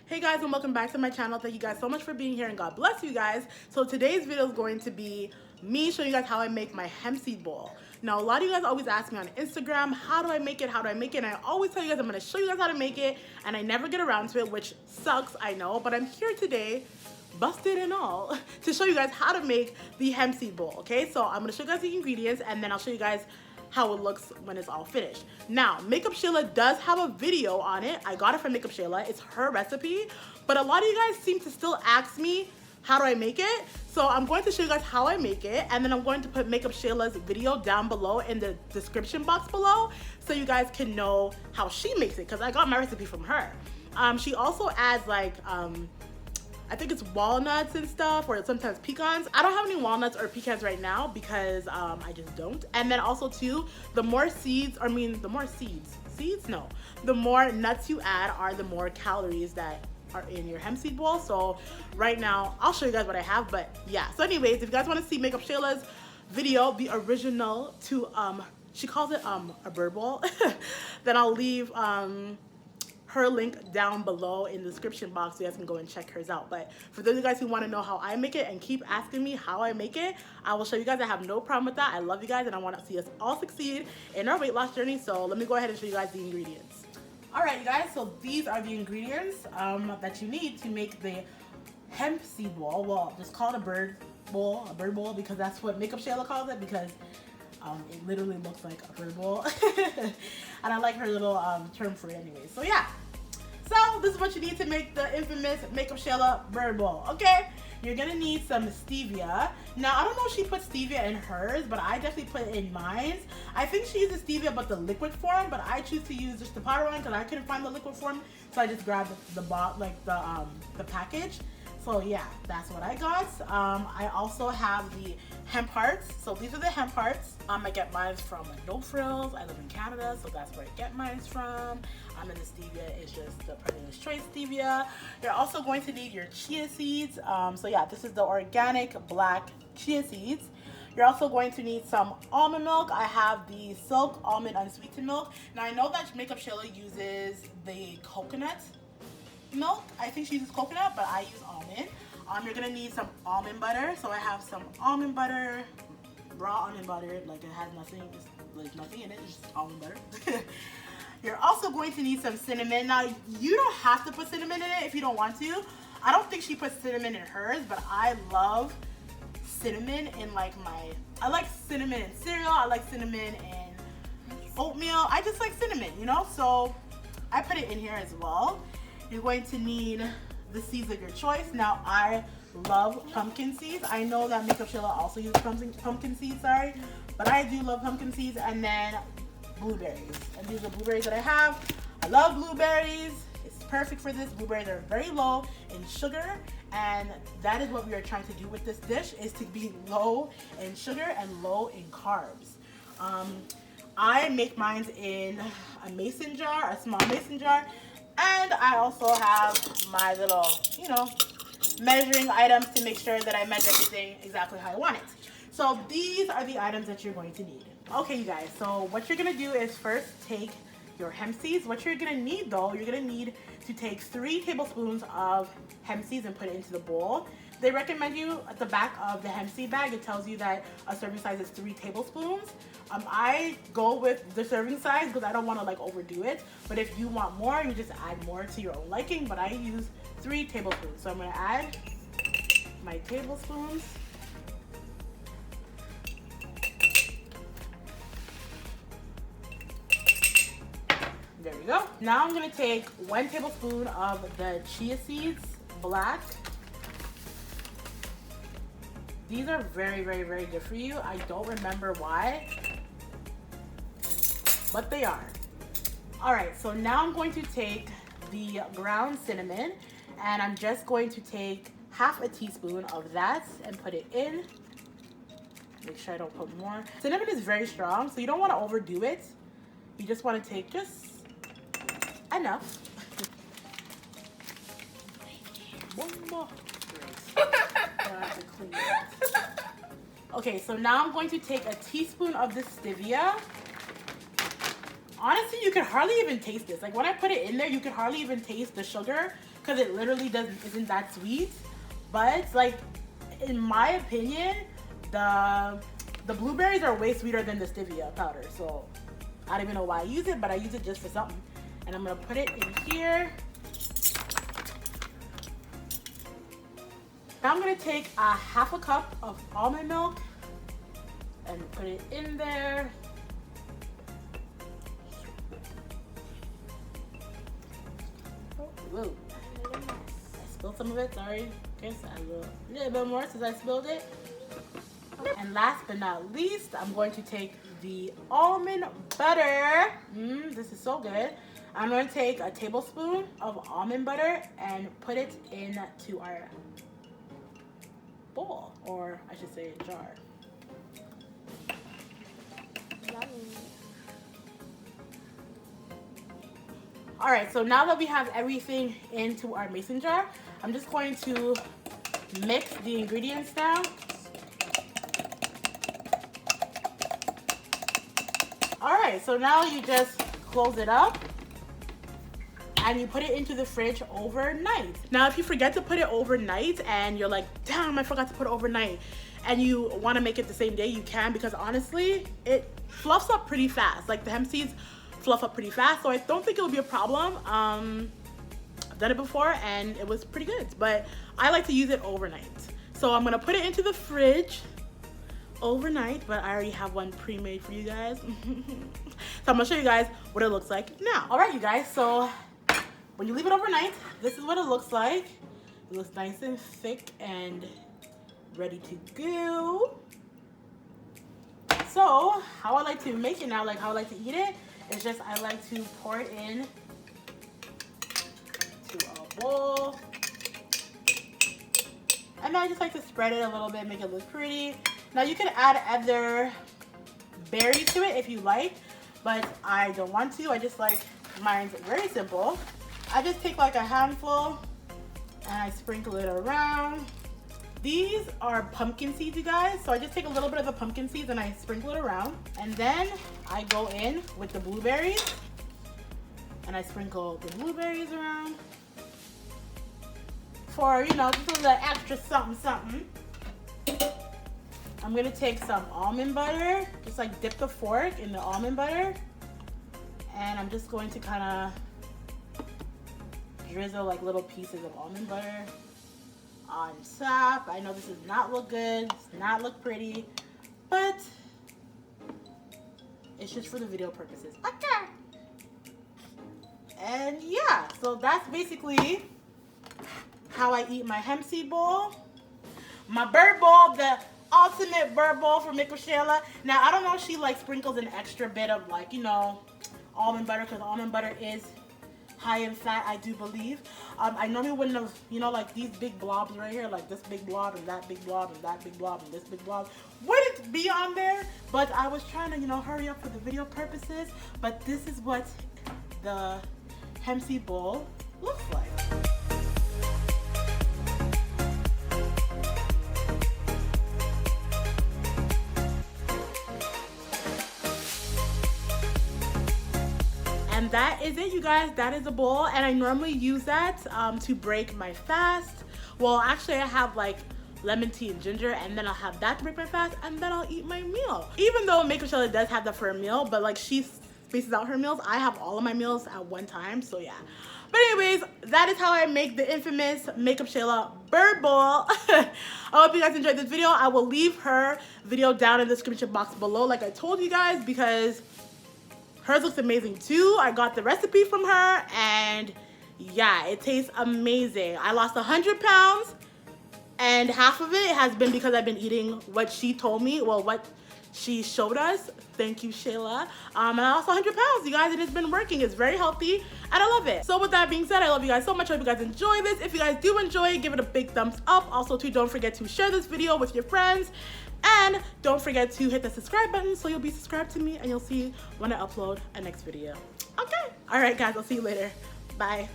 Hey guys, and welcome back to my channel. Thank you guys so much for being here and God bless you guys. So today's video is going to be me showing you guys how I make my hemp seed bowl. Now a lot of you guys always ask me on Instagram, how do I make it, and I always tell you guys I'm going to show you guys how to make it, and I never get around to it, which sucks, I know, but I'm here today, busted and all, to show you guys how to make the hemp seed bowl. Okay, so I'm going to show you guys the ingredients, and then I'll show you guys how it looks when it's all finished. Now, Makeup Shayla does have a video on it. I got it from Makeup Shayla. It's her recipe, but a lot of you guys seem to still ask me, how do I make it? So I'm going to show you guys how I make it, and then I'm going to put Makeup Shayla's video down below in the description box below so you guys can know how she makes it, because I got my recipe from her. She also adds like, I think it's walnuts and stuff, or sometimes pecans. I don't have any walnuts or pecans right now because I just don't. And then also too, the more nuts you add are the more calories that are in your hemp seed bowl. So right now, I'll show you guys what I have, but yeah. So anyways, if you guys wanna see Makeup Shayla's video, the original to, she calls it a bird bowl, then I'll leave her link down below in the description box so you guys can go and check hers out. But for those of you guys who want to know how I make it and keep asking me how I make it, I will show you guys. I have no problem with that. I love you guys and I want to see us all succeed in our weight loss journey. So let me go ahead and show you guys the ingredients. All right, you guys, so these are the ingredients that you need to make the hemp seed bowl. Well, just call it a bird bowl because that's what Makeup Shayla calls it, because it literally looks like a bird bowl. And I like her little term for it anyway. So yeah. So this is what you need to make the infamous Makeup Shayla bird bowl. Okay, you're gonna need some stevia. Now I don't know if she put stevia in hers, but I definitely put it in mine. I think she uses stevia but the liquid form, but I choose to use just the powder one because I couldn't find the liquid form, so I just grabbed the package. So yeah, that's what I got. I also have the hemp hearts. So these are the hemp hearts. I get mine from No Frills. I live in Canada, so that's where I get mine from. And the stevia is just the President's Choice stevia. You're also going to need your chia seeds. So yeah, this is the organic black chia seeds. You're also going to need some almond milk. I have the Silk Almond Unsweetened Milk. Now I know that Makeup Shayla uses the coconut milk. I think she uses coconut, but I use almond. You're gonna need some almond butter. So I have some almond butter, raw almond butter, like it has nothing, just like nothing in it, it's just almond butter. You're also going to need some cinnamon. Now you don't have to put cinnamon in it if you don't want to. I don't think she puts cinnamon in hers, but I love cinnamon in I like cinnamon in cereal, I like cinnamon in oatmeal. I just like cinnamon, you know, so I put it in here as well. You're going to need the seeds of your choice. Now, I love pumpkin seeds. I know that Makeup Shayla also uses pumpkin seeds, but I do love pumpkin seeds. And then blueberries. And these are blueberries that I have. I love blueberries. It's perfect for this. Blueberries are very low in sugar, and that is what we are trying to do with this dish, is to be low in sugar and low in carbs. I make mine in a mason jar, a small mason jar. And I also have my little, measuring items to make sure that I measure everything exactly how I want it. So these are the items that you're going to need. Okay, you guys, so what you're gonna do is first take your hemp seeds. What you're gonna need though, you're gonna need to take 3 tablespoons of hemp seeds and put it into the bowl. They recommend you at the back of the hemp seed bag, it tells you that a serving size is 3 tablespoons. I go with the serving size because I don't want to overdo it. But if you want more, you just add more to your own liking. But I use 3 tablespoons. So I'm going to add my tablespoons. There we go. Now I'm going to take 1 tablespoon of the chia seeds, black. These are very, very, very good for you. I don't remember why, but they are. All right, so now I'm going to take the ground cinnamon, and I'm just going to take half a teaspoon of that and put it in. Make sure I don't put more. Cinnamon is very strong, so you don't want to overdo it. You just want to take just enough. One more. Okay, so now I'm going to take a teaspoon of the stevia. Honestly, you can hardly even taste this. Like when I put it in there, you can hardly even taste the sugar because it literally isn't that sweet. But like, in my opinion, the blueberries are way sweeter than the stevia powder. So I don't even know why I use it, but I use it just for something. And I'm gonna put it in here. Now I'm gonna take a half a cup of almond milk and put it in there. Oh, whoa. I spilled some of it, sorry. Okay, so I will a little bit more since I spilled it. And last but not least, I'm going to take the almond butter. This is so good. I'm going to take a tablespoon of almond butter and put it into our bowl, or I should say jar. All right, so now that we have everything into our mason jar, I'm just going to mix the ingredients now. All right, so now you just close it up and you put it into the fridge overnight. Now, if you forget to put it overnight and you're like, damn, I forgot to put it overnight, and you want to make it the same day, you can, because honestly, it fluffs up pretty fast. Like, the hemp seeds fluff up pretty fast, so I don't think it'll be a problem. I've done it before and it was pretty good, but I like to use it overnight. So I'm gonna put it into the fridge overnight, but I already have one pre-made for you guys. So I'm gonna show you guys what it looks like now. All right, you guys, so when you leave it overnight, this is what it looks like. It looks nice and thick and ready to go. So how I like to make it now, like how I like to eat it, is just I like to pour it in to a bowl. And then I just like to spread it a little bit, make it look pretty. Now you can add other berries to it if you like, but I don't want to. I just like mine's very simple. I just take like a handful and I sprinkle it around. These are pumpkin seeds, you guys. So I just take a little bit of the pumpkin seeds and I sprinkle it around. And then I go in with the blueberries and I sprinkle the blueberries around for, you know, just a little extra something, something. I'm gonna take some almond butter, just like dip the fork in the almond butter. And I'm just going to kind of drizzle like little pieces of almond butter on top. I know this does not look good, does not look pretty, but it's just for the video purposes. Okay. And yeah, so that's basically how I eat my hemp seed bowl. My bird bowl, the ultimate bird bowl from MAKEUPSHAYLA. Now, I don't know if she like sprinkles an extra bit of like, you know, almond butter, because almond butter is high in fat, I do believe. I normally wouldn't have, you know, like these big blobs right here, like this big blob and that big blob and that big blob and this big blob wouldn't be on there, but I was trying to, you know, hurry up for the video purposes. But this is what the hemp seed bowl looks like. And that is it, you guys. That is a bowl, and I normally use that to break my fast. Well, actually, I have like lemon tea and ginger, and then I'll have that to break my fast, and then I'll eat my meal. Even though MAKEUPSHAYLA does have that for a meal, but like she spaces out her meals, I have all of my meals at one time, so yeah. But anyways, that is how I make the infamous MAKEUPSHAYLA bird bowl. I hope you guys enjoyed this video. I will leave her video down in the description box below, like I told you guys, because hers looks amazing too. I got the recipe from her, and yeah, it tastes amazing. I lost 100 pounds, and half of it has been because I've been eating what she told me, well, what she showed us. Thank you, Shayla. And I lost 100 pounds, you guys, and it's been working. It's very healthy, and I love it. So with that being said, I love you guys so much. I hope you guys enjoy this. If you guys do enjoy it, give it a big thumbs up. Also, too, don't forget to share this video with your friends. And don't forget to hit the subscribe button so you'll be subscribed to me and you'll see when I upload a next video. Okay. All right, guys, I'll see you later. Bye.